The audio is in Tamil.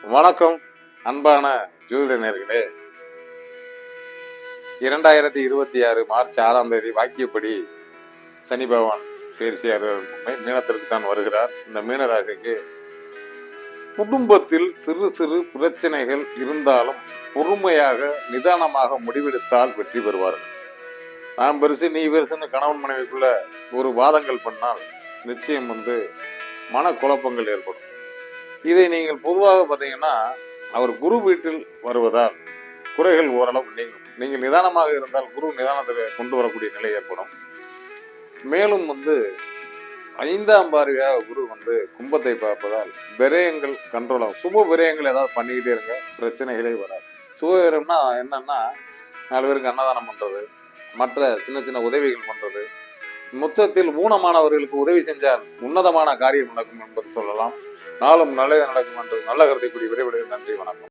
வணக்கம் அன்பான ஜோதிட நேயர்களே. 2026 மார்ச் 6ஆம் தேதி வாக்கியப்படி சனி பகவான் பயிற்சியார் மீனத்திற்கு தான் வருகிறார். இந்த மீனராசிக்கு குடும்பத்தில் சிறு சிறு பிரச்சனைகள் இருந்தாலும் பொறுமையாக நிதானமாக முடிவெடுத்தால் வெற்றி பெறுவார்கள். நான் பெருசு நீ பெருசுன்னு கணவன் மனைவிக்குள்ள ஒரு வாதங்கள் பண்ணால் நிச்சயம் மனக்குழப்பங்கள் ஏற்படும். இதை நீங்கள் பொதுவாக பார்த்தீங்கன்னா, அவர் குரு வீட்டில் வருவதால் குறைகள் ஓரளவு நீங்கும். நீங்கள் நிதானமாக இருந்தால் குரு நிதானத்தை கொண்டு வரக்கூடிய நிலை ஏற்படும். மேலும் 5ஆம் பார்வையாக குரு கும்பத்தை பார்ப்பதால் விரயங்கள் கண்ட்ரோல் ஆகும். சுப விரயங்கள் ஏதாவது பண்ணிக்கிட்டே இருங்க, பிரச்சனைகளே வராது. சுப விரயம்னா என்னன்னா, 4 பேருக்கு அன்னதானம் பண்றது, மற்ற சின்ன சின்ன உதவிகள் பண்றது, மொத்தத்தில் ஊனமானவர்களுக்கு உதவி செஞ்சால் உன்னதமான காரியம் நடக்கும் என்பது சொல்லலாம். நாளும் நல்லது நடக்கும் என்று நல்ல கருத்தை கூடிய விரைவில். நன்றி, வணக்கம்.